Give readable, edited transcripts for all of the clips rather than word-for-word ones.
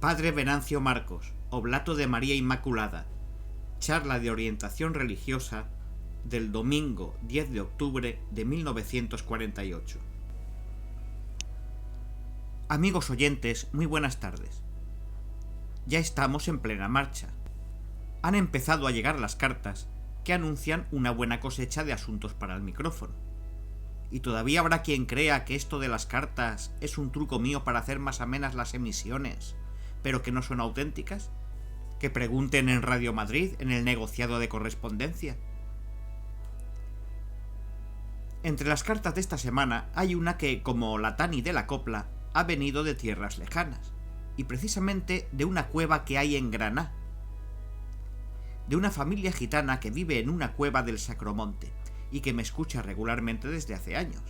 Padre Venancio Marcos, Oblato de María Inmaculada. Charla de orientación religiosa del domingo 10 de octubre de 1948. Amigos oyentes, muy buenas tardes. Ya estamos en plena marcha. Han empezado a llegar las cartas que anuncian una buena cosecha de asuntos para el micrófono. Y todavía habrá quien crea que esto de las cartas es un truco mío para hacer más amenas las emisiones, pero que no son auténticas. Que pregunten en Radio Madrid, en el negociado de correspondencia. Entre las cartas de esta semana hay una que, como la Tani de la copla, ha venido de tierras lejanas, y precisamente de una cueva que hay en Granada, de una familia gitana que vive en una cueva del Sacromonte y que me escucha regularmente desde hace años.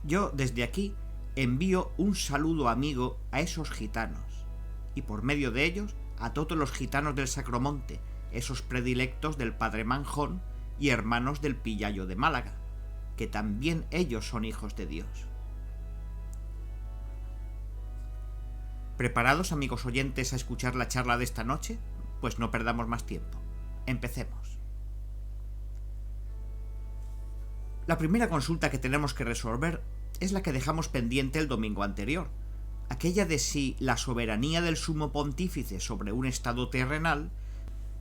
Yo, desde aquí, envío un saludo amigo a esos gitanos, y por medio de ellos a todos los gitanos del Sacromonte, esos predilectos del Padre Manjón y hermanos del Pillayo de Málaga, que también ellos son hijos de Dios. ¿Preparados, amigos oyentes, a escuchar la charla de esta noche? Pues no perdamos más tiempo. Empecemos. La primera consulta que tenemos que resolver es la que dejamos pendiente el domingo anterior, aquella de si la soberanía del sumo pontífice sobre un estado terrenal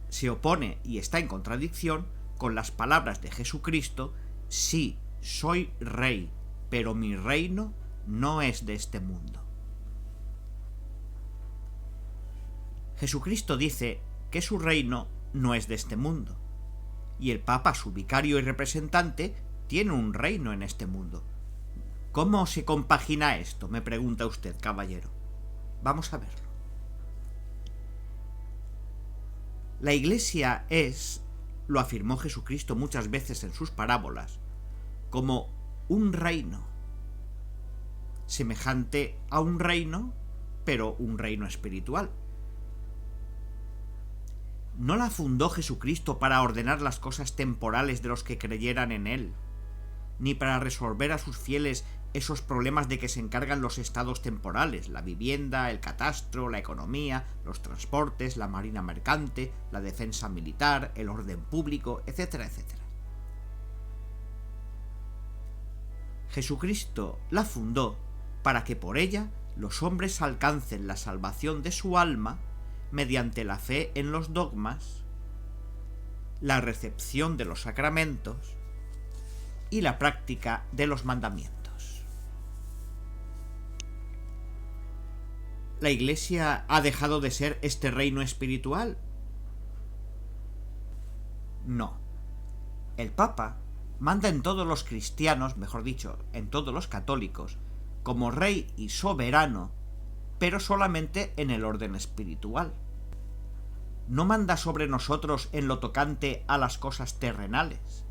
se opone y está en contradicción con las palabras de Jesucristo: sí, soy rey, pero mi reino no es de este mundo. Jesucristo dice que su reino no es de este mundo, y el Papa, su vicario y representante, tiene un reino en este mundo. ¿Cómo se compagina esto?, me pregunta usted, caballero. Vamos a verlo. La Iglesia es, lo afirmó Jesucristo muchas veces en sus parábolas, como un reino, semejante a un reino, pero un reino espiritual. No la fundó Jesucristo para ordenar las cosas temporales de los que creyeran en él, ni para resolver a sus fieles esos problemas de que se encargan los estados temporales: la vivienda, el catastro, la economía, los transportes, la marina mercante, la defensa militar, el orden público, etcétera, etcétera. Jesucristo la fundó para que por ella los hombres alcancen la salvación de su alma mediante la fe en los dogmas, la recepción de los sacramentos y la práctica de los mandamientos. ¿La Iglesia ha dejado de ser este reino espiritual? No. El Papa manda en todos los cristianos, mejor dicho, en todos los católicos, como rey y soberano, pero solamente en el orden espiritual. No manda sobre nosotros en lo tocante a las cosas terrenales.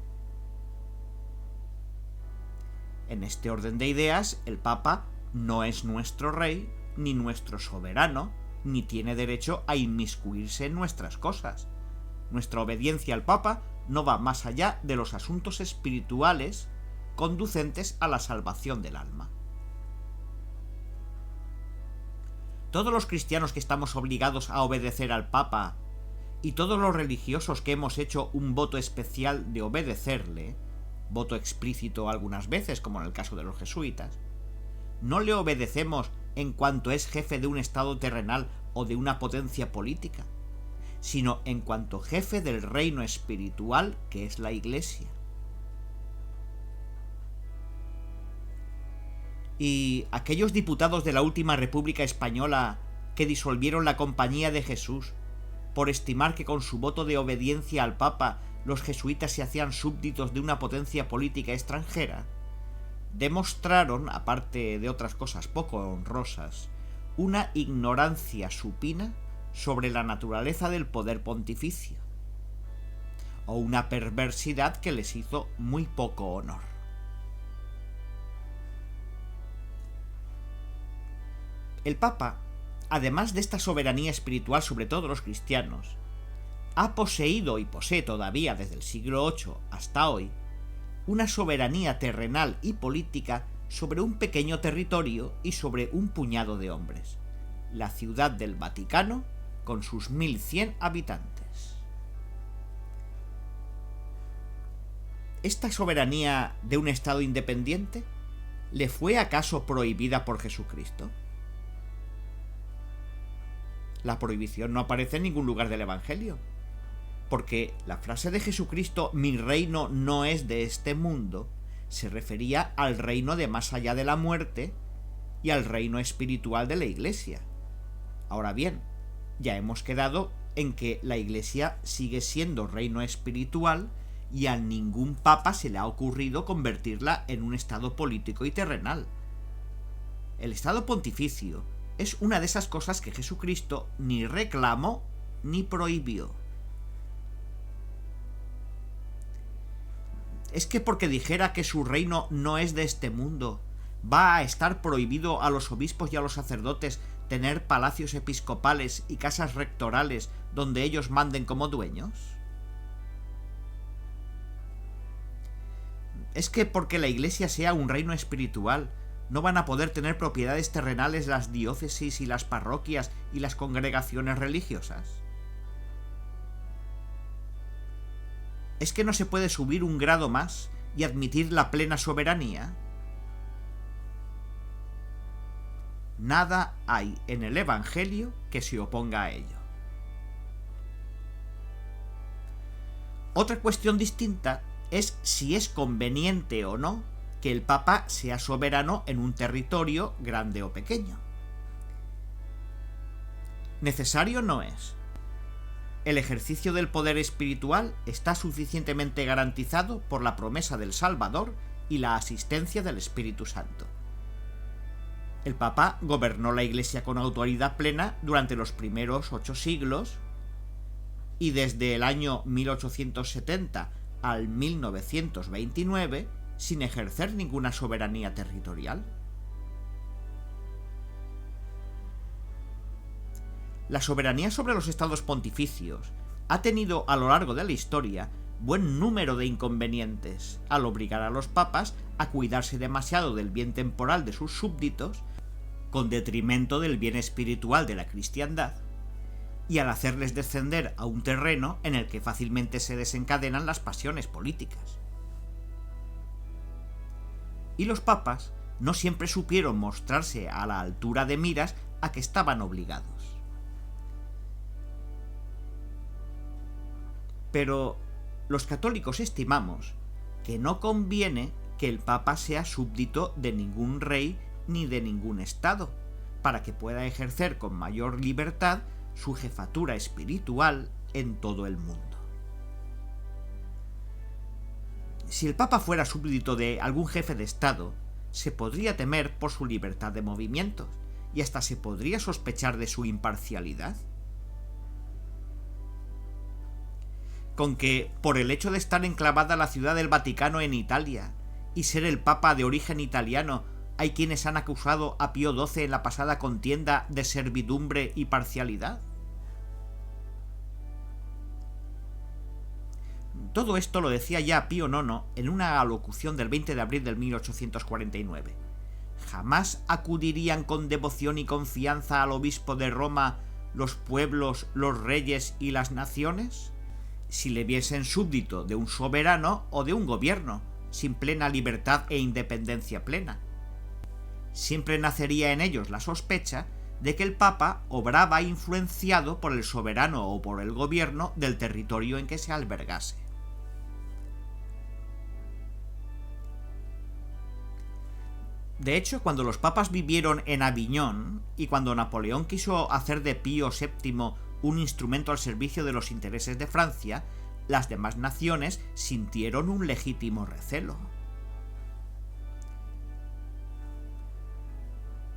En este orden de ideas, el Papa no es nuestro rey, ni nuestro soberano, ni tiene derecho a inmiscuirse en nuestras cosas. Nuestra obediencia al Papa no va más allá de los asuntos espirituales conducentes a la salvación del alma. Todos los cristianos que estamos obligados a obedecer al Papa, y todos los religiosos que hemos hecho un voto especial de obedecerle, voto explícito algunas veces, como en el caso de los jesuitas, no le obedecemos en cuanto es jefe de un estado terrenal o de una potencia política, sino en cuanto jefe del reino espiritual que es la Iglesia. Y aquellos diputados de la última República Española que disolvieron la Compañía de Jesús por estimar que con su voto de obediencia al Papa los jesuitas se hacían súbditos de una potencia política extranjera, demostraron, aparte de otras cosas poco honrosas, una ignorancia supina sobre la naturaleza del poder pontificio, o una perversidad que les hizo muy poco honor. El Papa, además de esta soberanía espiritual sobre todos los cristianos, ha poseído y posee todavía desde el siglo VIII hasta hoy una soberanía terrenal y política sobre un pequeño territorio y sobre un puñado de hombres, la Ciudad del Vaticano con sus 1100 habitantes. ¿Esta soberanía de un Estado independiente le fue acaso prohibida por Jesucristo? La prohibición no aparece en ningún lugar del Evangelio, porque la frase de Jesucristo, mi reino no es de este mundo, se refería al reino de más allá de la muerte y al reino espiritual de la Iglesia. Ahora bien, ya hemos quedado en que la Iglesia sigue siendo reino espiritual y a ningún papa se le ha ocurrido convertirla en un estado político y terrenal. El estado pontificio es una de esas cosas que Jesucristo ni reclamó ni prohibió. ¿Es que porque dijera que su reino no es de este mundo, va a estar prohibido a los obispos y a los sacerdotes tener palacios episcopales y casas rectorales donde ellos manden como dueños? ¿Es que porque la Iglesia sea un reino espiritual, no van a poder tener propiedades terrenales las diócesis y las parroquias y las congregaciones religiosas? ¿Es que no se puede subir un grado más y admitir la plena soberanía? Nada hay en el Evangelio que se oponga a ello. Otra cuestión distinta es si es conveniente o no que el Papa sea soberano en un territorio grande o pequeño. Necesario no es. El ejercicio del poder espiritual está suficientemente garantizado por la promesa del Salvador y la asistencia del Espíritu Santo. El Papa gobernó la Iglesia con autoridad plena durante los primeros 8 siglos y desde el año 1870 al 1929 sin ejercer ninguna soberanía territorial. La soberanía sobre los estados pontificios ha tenido a lo largo de la historia buen número de inconvenientes al obligar a los papas a cuidarse demasiado del bien temporal de sus súbditos, con detrimento del bien espiritual de la cristiandad, y al hacerles descender a un terreno en el que fácilmente se desencadenan las pasiones políticas. Y los papas no siempre supieron mostrarse a la altura de miras a que estaban obligados. Pero los católicos estimamos que no conviene que el Papa sea súbdito de ningún rey ni de ningún estado, para que pueda ejercer con mayor libertad su jefatura espiritual en todo el mundo. Si el Papa fuera súbdito de algún jefe de estado, se podría temer por su libertad de movimientos, y hasta se podría sospechar de su imparcialidad. Con que, por el hecho de estar enclavada la Ciudad del Vaticano en Italia y ser el Papa de origen italiano, hay quienes han acusado a Pío XII en la pasada contienda de servidumbre y parcialidad. Todo esto lo decía ya Pío IX en una alocución del 20 de abril de 1849. ¿Jamás acudirían con devoción y confianza al obispo de Roma los pueblos, los reyes y las naciones? Si le viesen súbdito de un soberano o de un gobierno, sin plena libertad e independencia plena. Siempre nacería en ellos la sospecha de que el Papa obraba influenciado por el soberano o por el gobierno del territorio en que se albergase. De hecho, cuando los papas vivieron en Aviñón y cuando Napoleón quiso hacer de Pío VII un instrumento al servicio de los intereses de Francia, las demás naciones sintieron un legítimo recelo.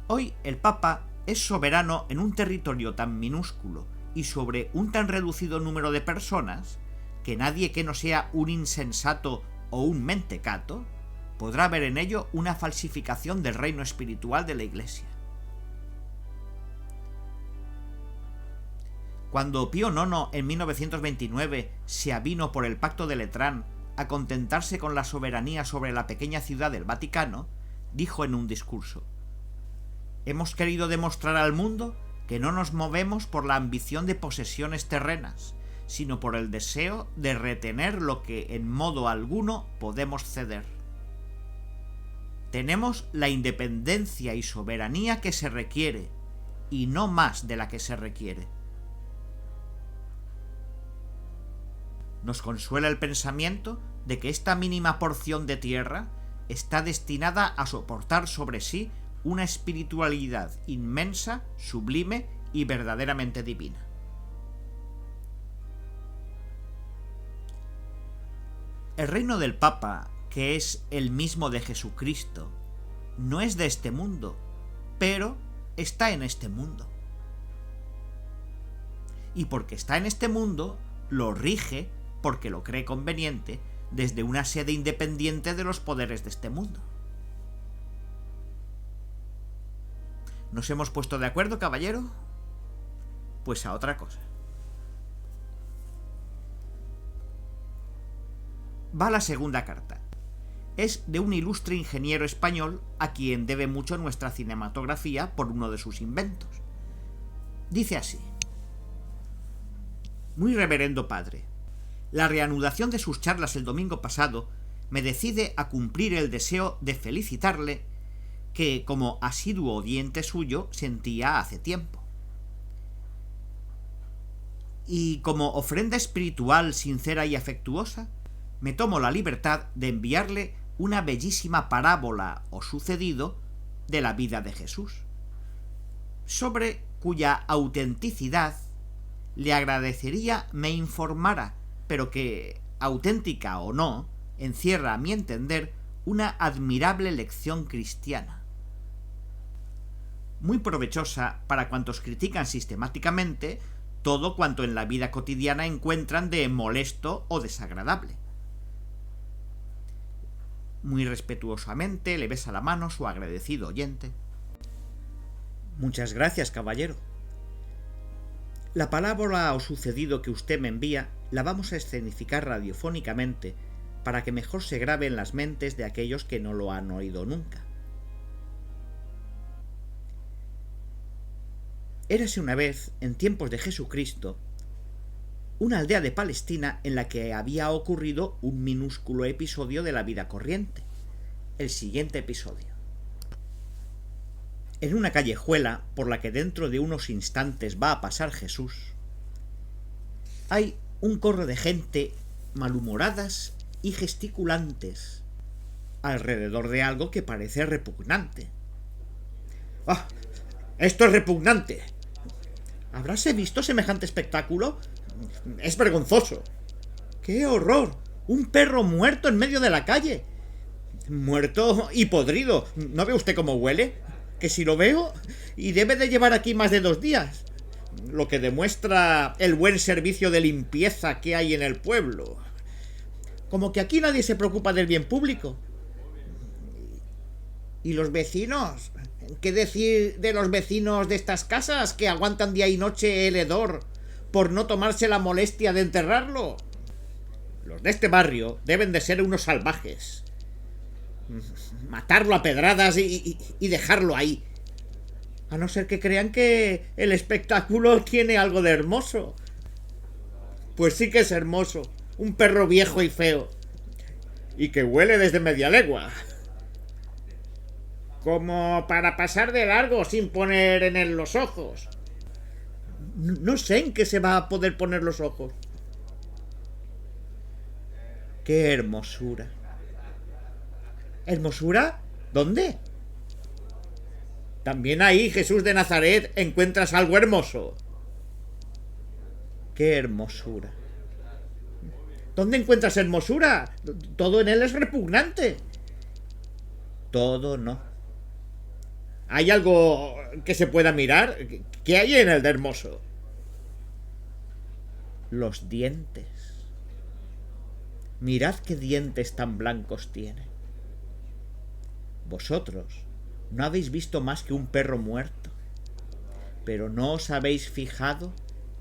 Hoy el Papa es soberano en un territorio tan minúsculo y sobre un tan reducido número de personas que nadie que no sea un insensato o un mentecato podrá ver en ello una falsificación del reino espiritual de la Iglesia. Cuando Pío IX en 1929 se avino por el Pacto de Letrán a contentarse con la soberanía sobre la pequeña ciudad del Vaticano, dijo en un discurso: «Hemos querido demostrar al mundo que no nos movemos por la ambición de posesiones terrenas, sino por el deseo de retener lo que en modo alguno podemos ceder. Tenemos la independencia y soberanía que se requiere, y no más de la que se requiere. Nos consuela el pensamiento de que esta mínima porción de tierra está destinada a soportar sobre sí una espiritualidad inmensa, sublime y verdaderamente divina. El reino del Papa, que es el mismo de Jesucristo, no es de este mundo, pero está en este mundo. Y porque está en este mundo, lo rige, porque lo cree conveniente, desde una sede independiente de los poderes de este mundo. ¿Nos hemos puesto de acuerdo, caballero? Pues a otra cosa. Va la segunda carta. Es de un ilustre ingeniero español a quien debe mucho nuestra cinematografía por uno de sus inventos. Dice así: Muy reverendo padre, la reanudación de sus charlas el domingo pasado me decide a cumplir el deseo de felicitarle que, como asiduo oyente suyo, sentía hace tiempo. Y como ofrenda espiritual sincera y afectuosa, me tomo la libertad de enviarle una bellísima parábola o sucedido de la vida de Jesús, sobre cuya autenticidad le agradecería me informara, pero que, auténtica o no, encierra, a mi entender, una admirable lección cristiana, muy provechosa para cuantos critican sistemáticamente todo cuanto en la vida cotidiana encuentran de molesto o desagradable. Muy respetuosamente le besa la mano su agradecido oyente. Muchas gracias, caballero. La parábola o sucedido que usted me envía la vamos a escenificar radiofónicamente para que mejor se grabe en las mentes de aquellos que no lo han oído nunca. Érase una vez, en tiempos de Jesucristo, una aldea de Palestina en la que había ocurrido un minúsculo episodio de la vida corriente. El siguiente episodio. En una callejuela por la que dentro de unos instantes va a pasar Jesús, hay un corro de gente malhumoradas y gesticulantes alrededor de algo que parece repugnante. ¡Ah! ¡Esto es repugnante! ¿Habráse visto semejante espectáculo? ¡Es vergonzoso! ¡Qué horror! ¡Un perro muerto en medio de la calle! ¡Muerto y podrido! ¿No ve usted cómo huele? Que si lo veo, y debe de llevar aquí más de 2 días. Lo que demuestra el buen servicio de limpieza que hay en el pueblo. Como que aquí nadie se preocupa del bien público. ¿Y los vecinos? ¿Qué decir de los vecinos de estas casas que aguantan día y noche el hedor por no tomarse la molestia de enterrarlo? Los de este barrio deben de ser unos salvajes. Matarlo a pedradas y dejarlo ahí. A no ser que crean que el espectáculo tiene algo de hermoso. Pues sí que es hermoso. Un perro viejo y feo. Y que huele desde media legua. Como para pasar de largo sin poner en él los ojos. No sé en qué se va a poder poner los ojos. ¡Qué hermosura! ¿Hermosura? ¿Dónde? También ahí, Jesús de Nazaret, encuentras algo hermoso. ¡Qué hermosura! ¿Dónde encuentras hermosura? Todo en él es repugnante. Todo no. ¿Hay algo que se pueda mirar? ¿Qué hay en el de hermoso? Los dientes. Mirad qué dientes tan blancos tiene. Vosotros no habéis visto más que un perro muerto, pero no os habéis fijado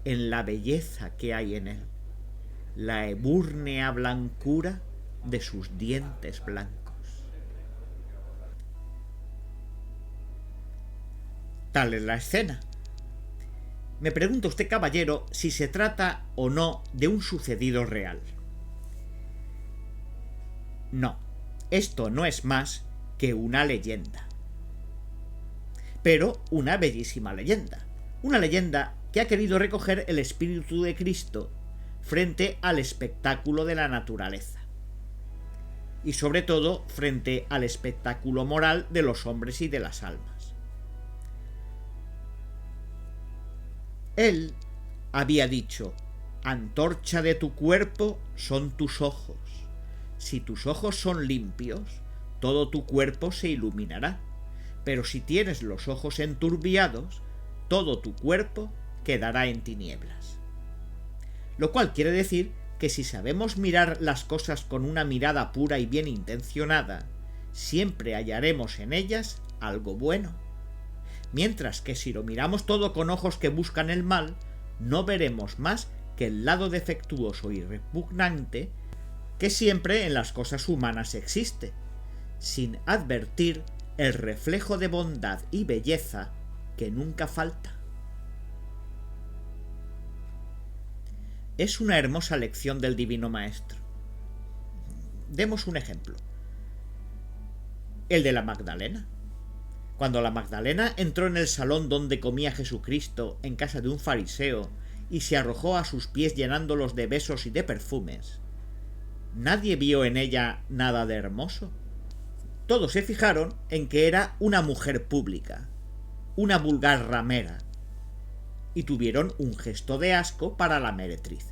en la belleza que hay en él, la ebúrnea blancura de sus dientes blancos. Tal es la escena. Me pregunta usted, caballero, si se trata o no de un sucedido real. No, esto no es más que una leyenda. Pero una bellísima leyenda. Una leyenda que ha querido recoger el espíritu de Cristo frente al espectáculo de la naturaleza. Y sobre todo frente al espectáculo moral de los hombres y de las almas. Él había dicho: antorcha de tu cuerpo son tus ojos. Si tus ojos son limpios, todo tu cuerpo se iluminará. Pero si tienes los ojos enturbiados, todo tu cuerpo quedará en tinieblas. Lo cual quiere decir que si sabemos mirar las cosas con una mirada pura y bien intencionada, siempre hallaremos en ellas algo bueno. Mientras que si lo miramos todo con ojos que buscan el mal, no veremos más que el lado defectuoso y repugnante que siempre en las cosas humanas existe, sin advertir el reflejo de bondad y belleza que nunca falta. Es una hermosa lección del Divino Maestro. Demos un ejemplo. El de la Magdalena. Cuando la Magdalena entró en el salón donde comía Jesucristo en casa de un fariseo y se arrojó a sus pies llenándolos de besos y de perfumes, nadie vio en ella nada de hermoso. Todos se fijaron en que era una mujer pública, una vulgar ramera, y tuvieron un gesto de asco para la meretriz.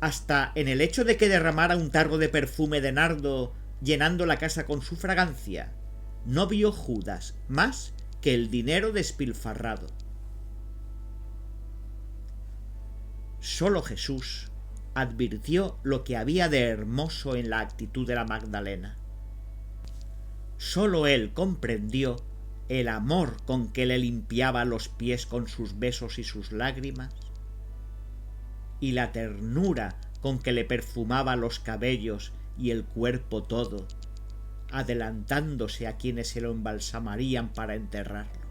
Hasta en el hecho de que derramara un tarro de perfume de nardo llenando la casa con su fragancia, no vio Judas más que el dinero despilfarrado. Solo Jesús advirtió lo que había de hermoso en la actitud de la Magdalena. Solo él comprendió el amor con que le limpiaba los pies con sus besos y sus lágrimas, y la ternura con que le perfumaba los cabellos y el cuerpo todo, adelantándose a quienes se lo embalsamarían para enterrarlo.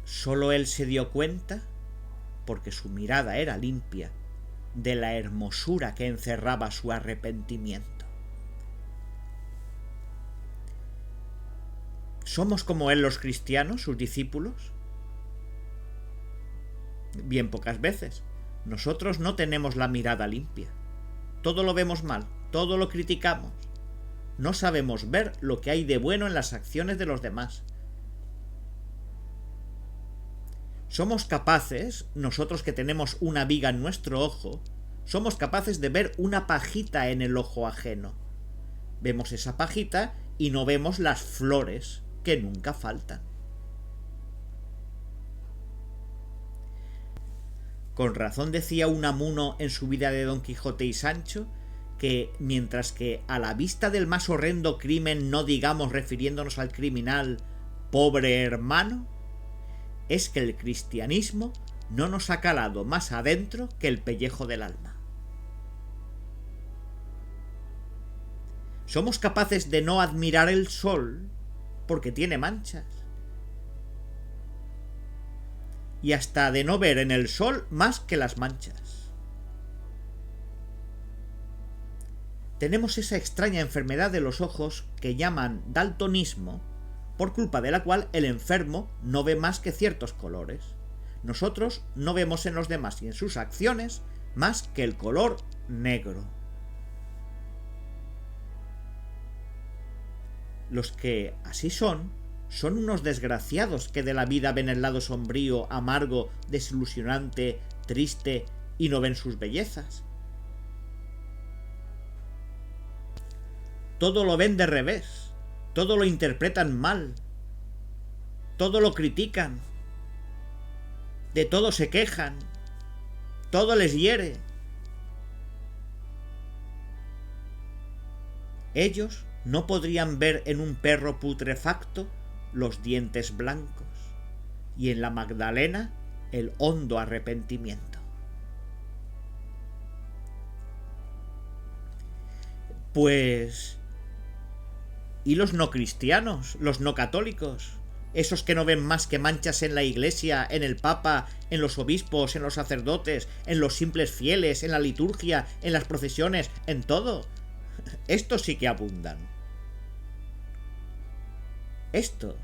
Solo él se dio cuenta, porque su mirada era limpia, de la hermosura que encerraba su arrepentimiento. ¿Somos como él los cristianos, sus discípulos? Bien pocas veces. Nosotros no tenemos la mirada limpia. Todo lo vemos mal, todo lo criticamos. No sabemos ver lo que hay de bueno en las acciones de los demás. Somos capaces, nosotros que tenemos una viga en nuestro ojo, somos capaces de ver una pajita en el ojo ajeno. Vemos esa pajita y no vemos las flores que nunca faltan. Con razón decía Unamuno en su vida de Don Quijote y Sancho que mientras que a la vista del más horrendo crimen no digamos, refiriéndonos al criminal, pobre hermano, es que el cristianismo no nos ha calado más adentro que el pellejo del alma. Somos capaces de no admirar el sol porque tiene manchas, y hasta de no ver en el sol más que las manchas. Tenemos esa extraña enfermedad de los ojos que llaman daltonismo, por culpa de la cual el enfermo no ve más que ciertos colores. Nosotros no vemos en los demás y en sus acciones más que el color negro. Los que así son unos desgraciados que de la vida ven el lado sombrío, amargo, desilusionante, triste y no ven sus bellezas. Todo lo ven de revés, todo lo interpretan mal, todo lo critican, de todo se quejan, todo les hiere. Ellos no podrían ver en un perro putrefacto los dientes blancos y en la Magdalena el hondo arrepentimiento. Pues ¿Y los no cristianos, los no católicos? Esos que no ven más que manchas en la Iglesia, en el Papa, en los obispos, en los sacerdotes, en los simples fieles, en la liturgia, en las procesiones, en todo. Estos sí que abundan. Estos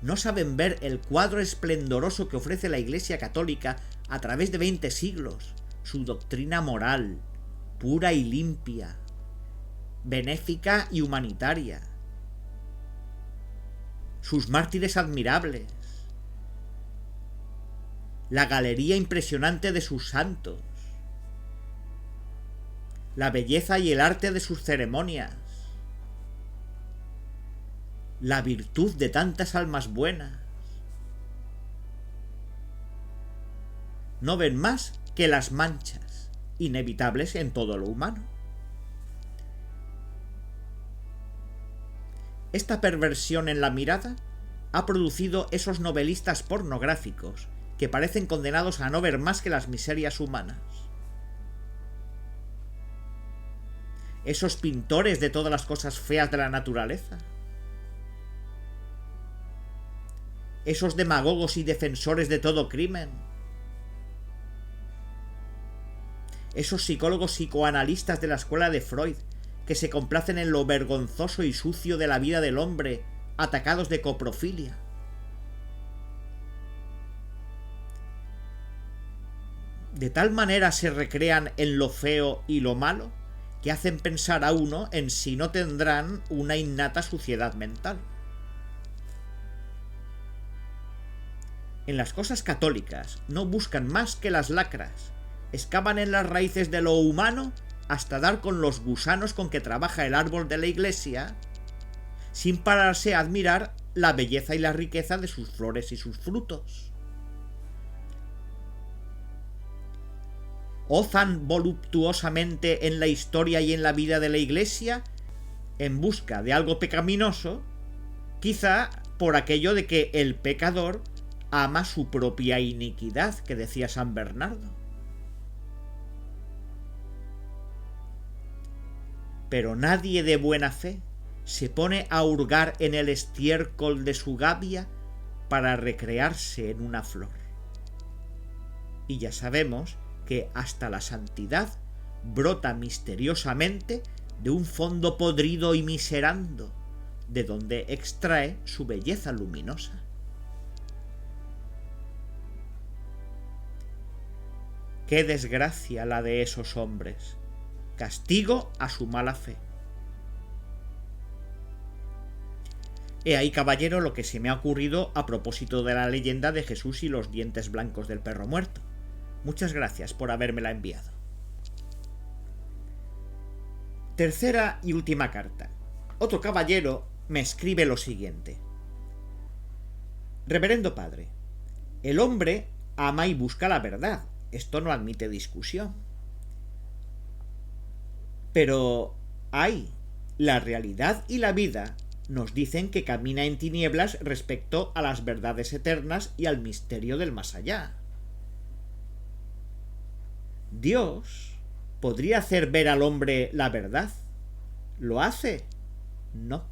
no saben ver el cuadro esplendoroso que ofrece la Iglesia católica a través de 20 siglos, su doctrina moral, pura y limpia, benéfica y humanitaria, sus mártires admirables, la galería impresionante de sus santos, la belleza y el arte de sus ceremonias, la virtud de tantas almas buenas. No ven más que las manchas inevitables en todo lo humano. Esta perversión en la mirada ha producido esos novelistas pornográficos que parecen condenados a no ver más que las miserias humanas. Esos pintores de todas las cosas feas de la naturaleza. Esos demagogos y defensores de todo crimen. Esos psicólogos psicoanalistas de la escuela de Freud que se complacen en lo vergonzoso y sucio de la vida del hombre, atacados de coprofilia. De tal manera se recrean en lo feo y lo malo que hacen pensar a uno en si no tendrán una innata suciedad mental. En las cosas católicas no buscan más que las lacras, excavan en las raíces de lo humano hasta dar con los gusanos con que trabaja el árbol de la Iglesia, sin pararse a admirar la belleza y la riqueza de sus flores y sus frutos. Ozan voluptuosamente en la historia y en la vida de la Iglesia en busca de algo pecaminoso, quizá por aquello de que el pecador ama su propia iniquidad, que decía San Bernardo. Pero nadie de buena fe se pone a hurgar en el estiércol de su gavia para recrearse en una flor. Y ya sabemos que hasta la santidad brota misteriosamente de un fondo podrido y miserando, de donde extrae su belleza luminosa. ¡Qué desgracia la de esos hombres! Castigo a su mala fe. He ahí, caballero, lo que se me ha ocurrido a propósito de la leyenda de Jesús y los dientes blancos del perro muerto. Muchas gracias por habérmela enviado. Tercera y última carta. Otro caballero me escribe lo siguiente. Reverendo padre, el hombre ama y busca la verdad. Esto no admite discusión. Pero, la realidad y la vida nos dicen que camina en tinieblas respecto a las verdades eternas y al misterio del más allá. ¿Dios podría hacer ver al hombre la verdad? ¿Lo hace? No.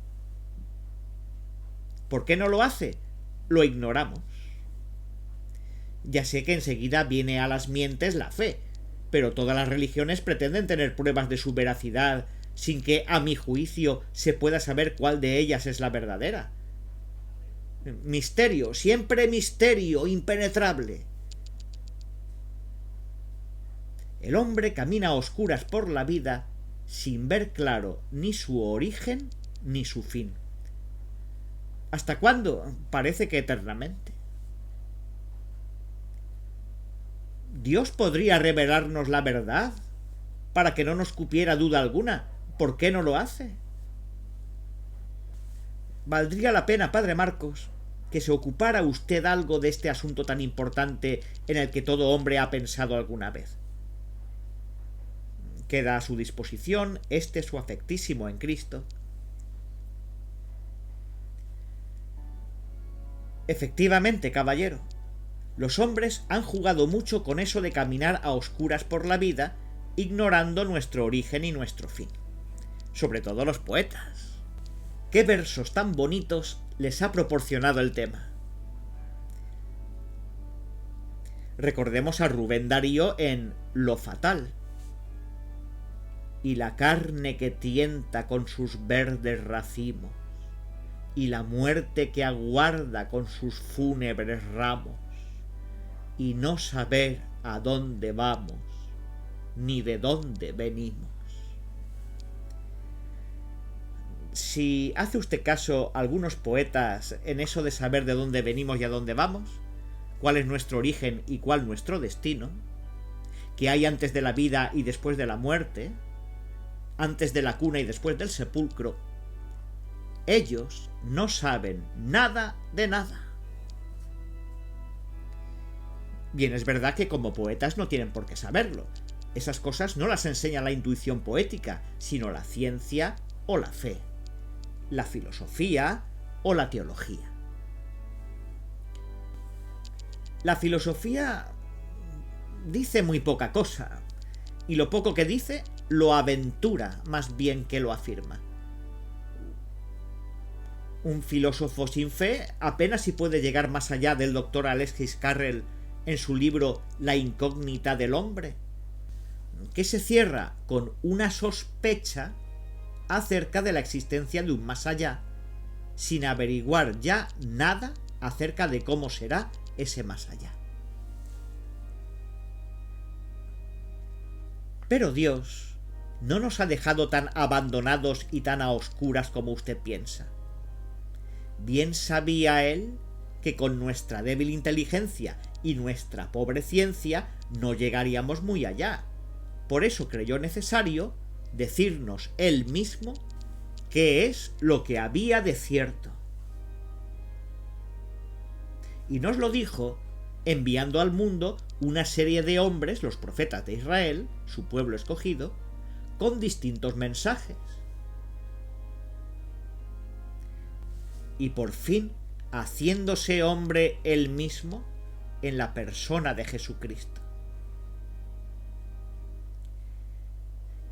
¿Por qué no lo hace? Lo ignoramos. Ya sé que enseguida viene a las mientes la fe, pero todas las religiones pretenden tener pruebas de su veracidad sin que, a mi juicio, se pueda saber cuál de ellas es la verdadera. Misterio, siempre misterio, impenetrable. El hombre camina a oscuras por la vida sin ver claro ni su origen ni su fin. ¿Hasta cuándo? Parece que eternamente. ¿Dios podría revelarnos la verdad para que no nos cupiera duda alguna? ¿Por qué no lo hace? Valdría la pena, padre Marcos, que se ocupara usted algo de este asunto tan importante en el que todo hombre ha pensado alguna vez. Queda a su disposición su afectísimo en Cristo. Efectivamente, caballero, los hombres han jugado mucho con eso de caminar a oscuras por la vida, ignorando nuestro origen y nuestro fin. Sobre todo los poetas. qué versos tan bonitos les ha proporcionado el tema. Recordemos a Rubén Darío en Lo Fatal. Y la carne que tienta con sus verdes racimos, y la muerte que aguarda con sus fúnebres ramos, y no saber a dónde vamos, ni de dónde venimos. Si hace usted caso a algunos poetas en eso de saber de dónde venimos y a dónde vamos, cuál es nuestro origen y cuál nuestro destino, qué hay antes de la vida y después de la muerte, antes de la cuna y después del sepulcro, ellos no saben nada de nada. Bien, es verdad que como poetas no tienen por qué saberlo. Esas cosas no las enseña la intuición poética, sino la ciencia o la fe, la filosofía o la teología. La filosofía dice muy poca cosa, y lo poco que dice lo aventura más bien que lo afirma. Un filósofo sin fe apenas si puede llegar más allá del doctor Alexis Carrel en su libro La incógnita del hombre, que se cierra con una sospecha acerca de la existencia de un más allá, sin averiguar ya nada acerca de cómo será ese más allá. Pero Dios no nos ha dejado tan abandonados y tan a oscuras como usted piensa. Bien sabía él que con nuestra débil inteligencia y nuestra pobre ciencia no llegaríamos muy allá. Por eso creyó necesario decirnos él mismo qué es lo que había de cierto. Y nos lo dijo enviando al mundo una serie de hombres, los profetas de Israel, su pueblo escogido, con distintos mensajes. Y por fin, haciéndose hombre él mismo en la persona de Jesucristo.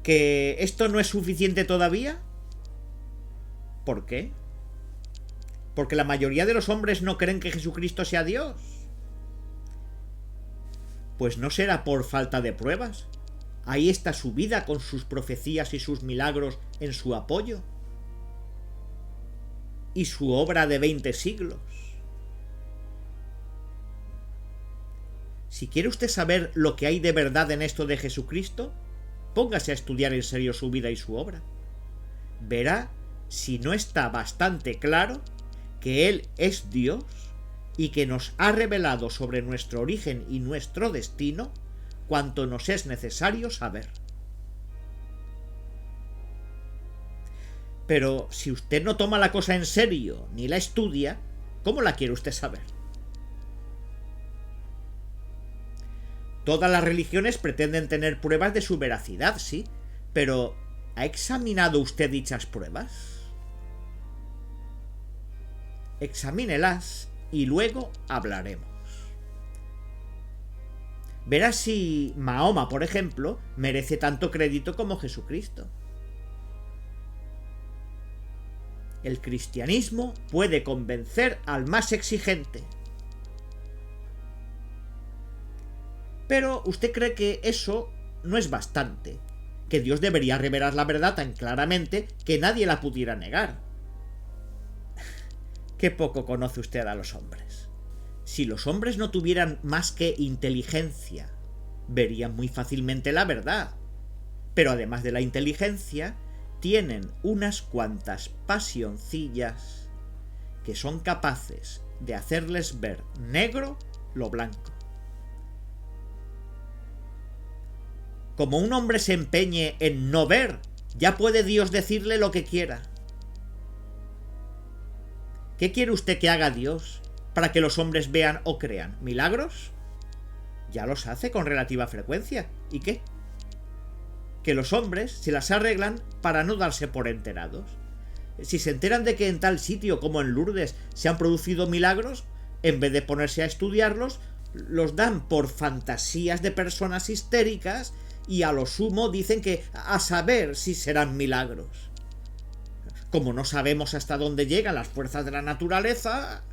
¿Que esto no es suficiente todavía? ¿Por qué? Porque la mayoría de los hombres no creen que Jesucristo sea Dios. Pues no será por falta de pruebas. Ahí está su vida con sus profecías y sus milagros en su apoyo. Y su obra de 20 siglos. Si quiere usted saber lo que hay de verdad en esto de Jesucristo, póngase a estudiar en serio su vida y su obra. Verá si no está bastante claro que Él es Dios y que nos ha revelado sobre nuestro origen y nuestro destino cuanto nos es necesario saber. Pero si usted no toma la cosa en serio ni la estudia, ¿cómo la quiere usted saber? Todas las religiones pretenden tener pruebas de su veracidad, sí, pero ¿ha examinado usted dichas pruebas? Examínelas y luego hablaremos. Verá si Mahoma, por ejemplo, merece tanto crédito como Jesucristo. El cristianismo puede convencer al más exigente. Pero usted cree que eso no es bastante, que Dios debería revelar la verdad tan claramente que nadie la pudiera negar. Qué poco conoce usted a los hombres. Si los hombres no tuvieran más que inteligencia, verían muy fácilmente la verdad. Pero además de la inteligencia, tienen unas cuantas pasioncillas que son capaces de hacerles ver negro lo blanco. Como un hombre se empeñe en no ver, ya puede Dios decirle lo que quiera. ¿Qué quiere usted que haga Dios para que los hombres vean o crean? ¿Milagros? Ya los hace con relativa frecuencia. ¿Y qué? Que los hombres se las arreglan para no darse por enterados. Si se enteran de que en tal sitio como en Lourdes se han producido milagros, en vez de ponerse a estudiarlos, los dan por fantasías de personas histéricas y a lo sumo dicen que a saber si serán milagros. como no sabemos hasta dónde llegan las fuerzas de la naturaleza...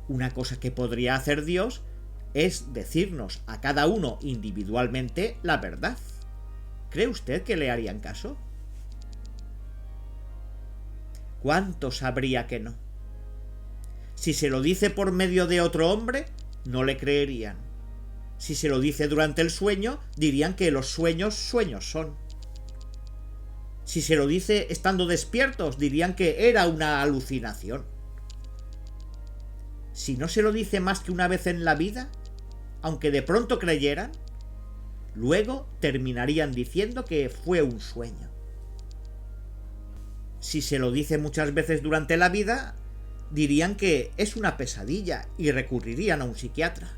Una cosa que podría hacer Dios es decirnos a cada uno individualmente la verdad. ¿Cree usted que le harían caso? ¿Cuántos habría que no? Si se lo dice por medio de otro hombre, no le creerían. Si se lo dice durante el sueño, dirían que los sueños son. Si se lo dice estando despiertos, dirían que era una alucinación. Si no se lo dice más que una vez en la vida, aunque de pronto creyeran, luego terminarían diciendo que fue un sueño. Si se lo dice muchas veces durante la vida, dirían que es una pesadilla y recurrirían a un psiquiatra.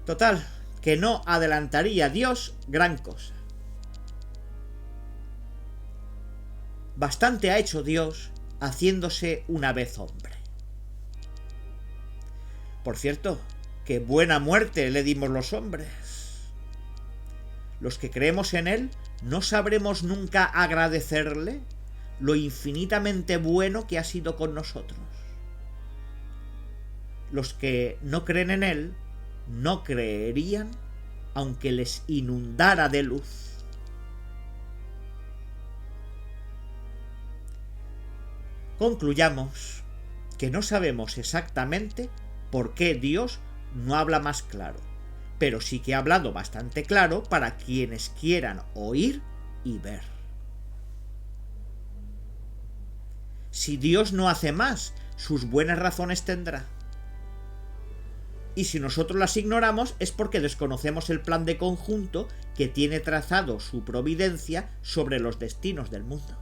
Total, que no adelantaría Dios gran cosa. Bastante ha hecho Dios haciéndose una vez hombre. Por cierto, qué buena muerte le dimos los hombres. Los que creemos en Él no sabremos nunca agradecerle lo infinitamente bueno que ha sido con nosotros. Los que no creen en Él no creerían aunque les inundara de luz. Concluyamos que no sabemos exactamente por qué Dios no habla más claro, pero sí que ha hablado bastante claro para quienes quieran oír y ver. Si Dios no hace más, sus buenas razones tendrá. Y si nosotros las ignoramos es porque desconocemos el plan de conjunto que tiene trazado su providencia sobre los destinos del mundo.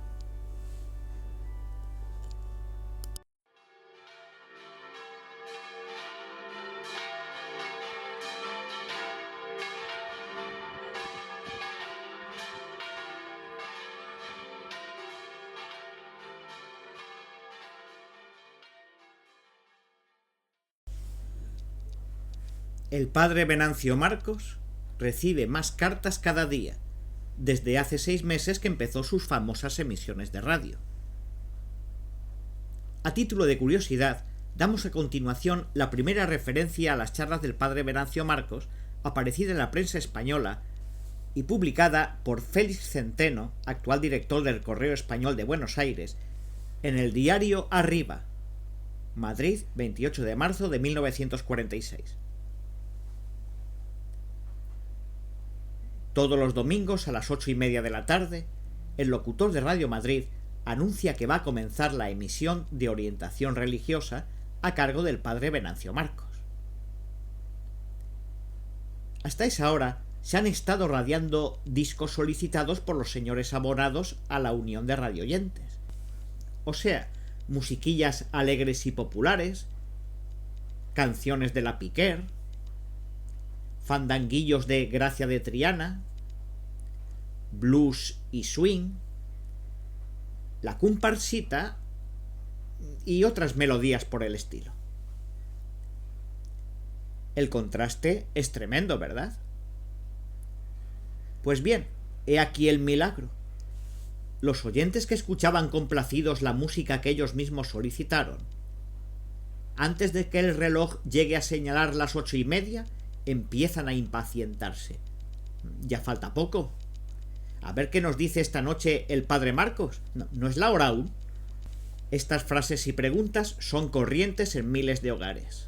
El padre Venancio Marcos recibe más cartas cada día, desde hace 6 meses que empezó sus famosas emisiones de radio. A título de curiosidad, damos a continuación la primera referencia a las charlas del padre Venancio Marcos, aparecida en la prensa española y publicada por Félix Centeno, actual director del Correo Español de Buenos Aires, en el diario Arriba, Madrid, 28 de marzo de 1946. Todos los domingos a las 8:30 de la tarde, el locutor de Radio Madrid anuncia que va a comenzar la emisión de orientación religiosa a cargo del padre Venancio Marcos. Hasta esa hora se han estado radiando discos solicitados por los señores abonados a la Unión de Radioyentes. O sea, musiquillas alegres y populares, canciones de la Piquer, fandanguillos de Gracia de Triana, blues y swing, la comparsita y otras melodías por el estilo. El contraste es tremendo, ¿verdad? Pues bien, he aquí el milagro. Los oyentes que escuchaban complacidos la música que ellos mismos solicitaron, antes de que el reloj llegue a señalar las 8:30, empiezan a impacientarse. Ya falta poco. A ver qué nos dice esta noche el padre Marcos. ¿No es la hora aún? Estas frases y preguntas son corrientes en miles de hogares.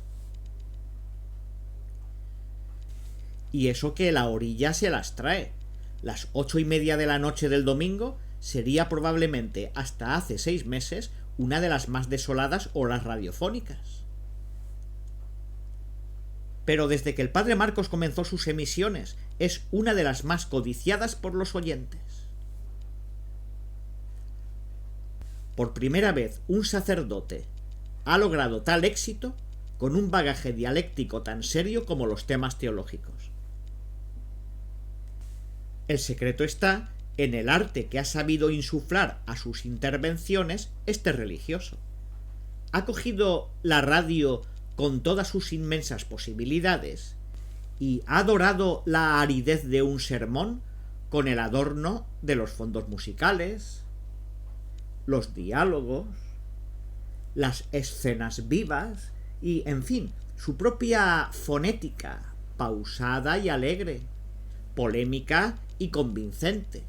Y eso que la orilla se las trae. Las 8:30 de la noche del domingo sería probablemente hasta hace 6 meses una de las más desoladas horas radiofónicas. Pero desde que el padre Marcos comenzó sus emisiones es una de las más codiciadas por los oyentes. Por primera vez un sacerdote ha logrado tal éxito con un bagaje dialéctico tan serio como los temas teológicos. El secreto está en el arte que ha sabido insuflar a sus intervenciones este religioso. Ha cogido la radio con todas sus inmensas posibilidades y ha dorado la aridez de un sermón con el adorno de los fondos musicales, los diálogos, las escenas vivas y, en fin, su propia fonética, pausada y alegre, polémica y convincente.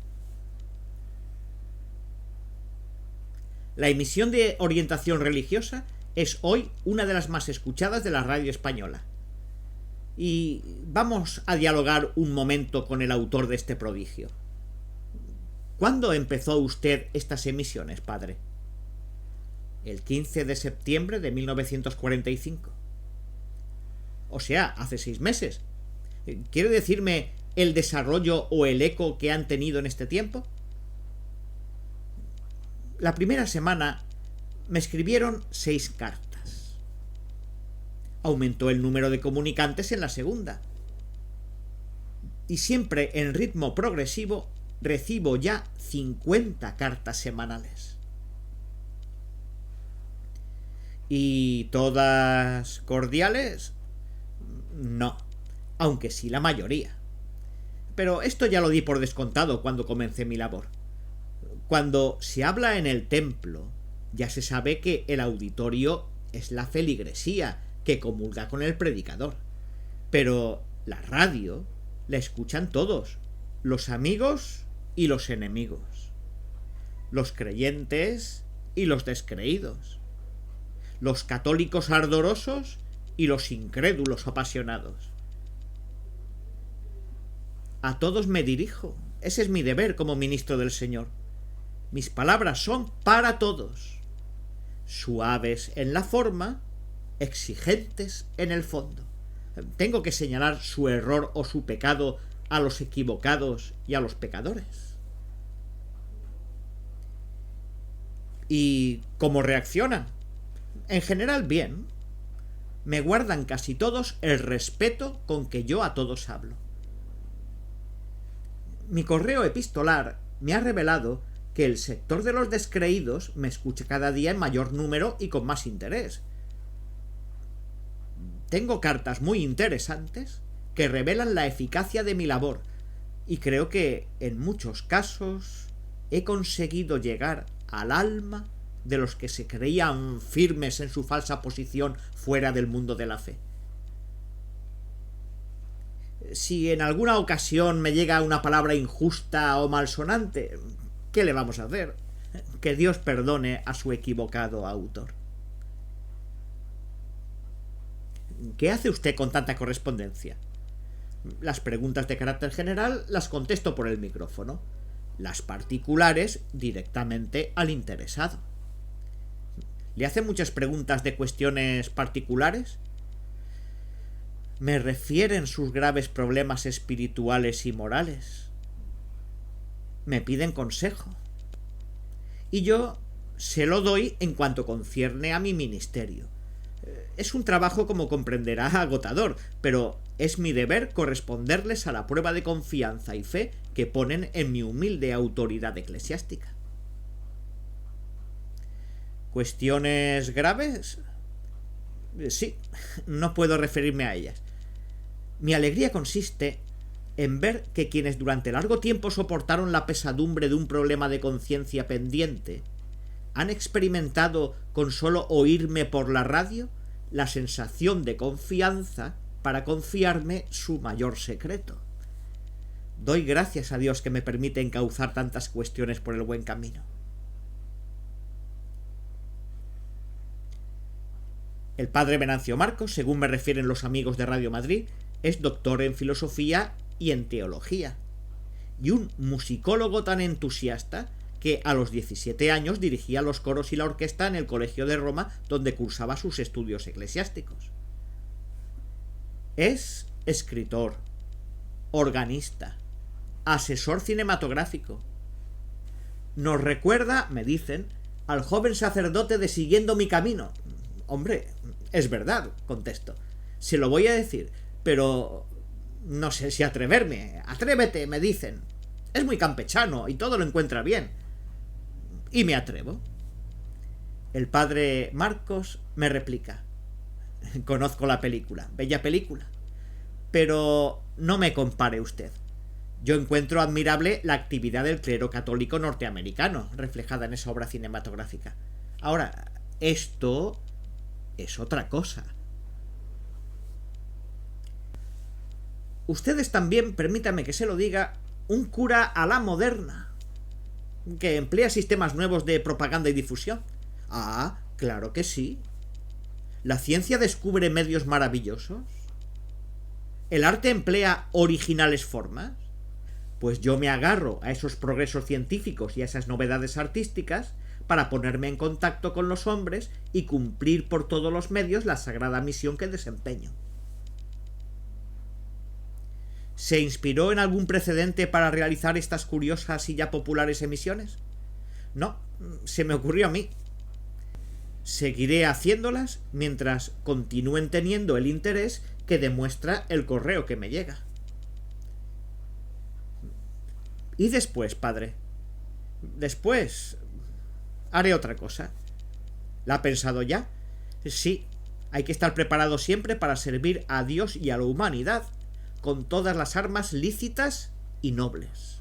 La emisión de orientación religiosa es hoy una de las más escuchadas de la radio española. Y vamos a dialogar un momento con el autor de este prodigio. ¿Cuándo empezó usted estas emisiones, padre? El 15 de septiembre de 1945. O sea, hace 6 meses. ¿Quiere decirme el desarrollo o el eco que han tenido en este tiempo? La primera semana me escribieron 6 cartas. Aumentó el número de comunicantes en la segunda. Y siempre en ritmo progresivo recibo ya 50 cartas semanales. ¿Y todas cordiales? No, aunque sí la mayoría. Pero esto ya lo di por descontado cuando comencé mi labor. Cuando se habla en el templo, ya se sabe que el auditorio es la feligresía que comulga con el predicador. Pero la radio la escuchan todos, los amigos y los enemigos, los creyentes y los descreídos, los católicos ardorosos y los incrédulos apasionados. A todos me dirijo. Ese es mi deber como ministro del Señor. Mis palabras son para todos, suaves en la forma, exigentes en el fondo. Tengo que señalar su error o su pecado a los equivocados y a los pecadores. ¿Y cómo reaccionan? En general, bien. Me guardan casi todos el respeto con que yo a todos hablo. Mi correo epistolar me ha revelado que el sector de los descreídos me escucha cada día en mayor número y con más interés. Tengo cartas muy interesantes que revelan la eficacia de mi labor y creo que en muchos casos he conseguido llegar al alma de los que se creían firmes en su falsa posición fuera del mundo de la fe. Si en alguna ocasión me llega una palabra injusta o malsonante, ¿qué le vamos a hacer? Que Dios perdone a su equivocado autor. ¿Qué hace usted con tanta correspondencia? Las preguntas de carácter general las contesto por el micrófono. Las particulares directamente al interesado. ¿Le hace muchas preguntas de cuestiones particulares? ¿Me refieren sus graves problemas espirituales y morales? Me piden consejo. Y yo se lo doy en cuanto concierne a mi ministerio. Es un trabajo, como comprenderá, agotador, pero es mi deber corresponderles a la prueba de confianza y fe que ponen en mi humilde autoridad eclesiástica. ¿Cuestiones graves? Sí, no puedo referirme a ellas. Mi alegría consiste en ver que quienes durante largo tiempo soportaron la pesadumbre de un problema de conciencia pendiente han experimentado con solo oírme por la radio la sensación de confianza para confiarme su mayor secreto. Doy gracias a Dios que me permite encauzar tantas cuestiones por el buen camino. El padre Venancio Marcos, según me refieren los amigos de Radio Madrid, es doctor en filosofía y en teología, y un musicólogo tan entusiasta que a los 17 años dirigía los coros y la orquesta en el Colegio de Roma, donde cursaba sus estudios eclesiásticos. Es escritor, organista, asesor cinematográfico. Nos recuerda, me dicen, al joven sacerdote de Siguiendo mi camino. Hombre, es verdad, contesto. Se lo voy a decir, pero no sé si atreverme. Atrévete, me dicen. Es muy campechano y todo lo encuentra bien. Y me atrevo. El padre Marcos me replica: conozco la película, bella película, pero no me compare usted. Yo encuentro admirable la actividad del clero católico norteamericano reflejada en esa obra cinematográfica. Ahora, esto es otra cosa. Ustedes también, permítame que se lo diga, un cura a la moderna, que emplea sistemas nuevos de propaganda y difusión. Ah, claro que sí. La ciencia descubre medios maravillosos. El arte emplea originales formas. Pues yo me agarro a esos progresos científicos y a esas novedades artísticas para ponerme en contacto con los hombres y cumplir por todos los medios la sagrada misión que desempeño. ¿Se inspiró en algún precedente para realizar estas curiosas y ya populares emisiones? No, se me ocurrió a mí. Seguiré haciéndolas mientras continúen teniendo el interés que demuestra el correo que me llega. Y después, padre, después haré otra cosa. ¿La ha pensado ya? Sí, hay que estar preparado siempre para servir a Dios y a la humanidad con todas las armas lícitas y nobles.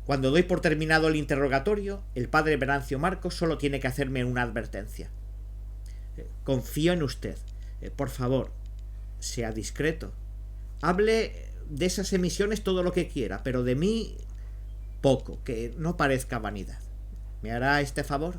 Cuando doy por terminado el interrogatorio, el padre Venancio Marcos solo tiene que hacerme una advertencia. Confío en usted. Por favor, sea discreto. Hable de esas emisiones todo lo que quiera, pero de mí poco, que no parezca vanidad. ¿Me hará este favor?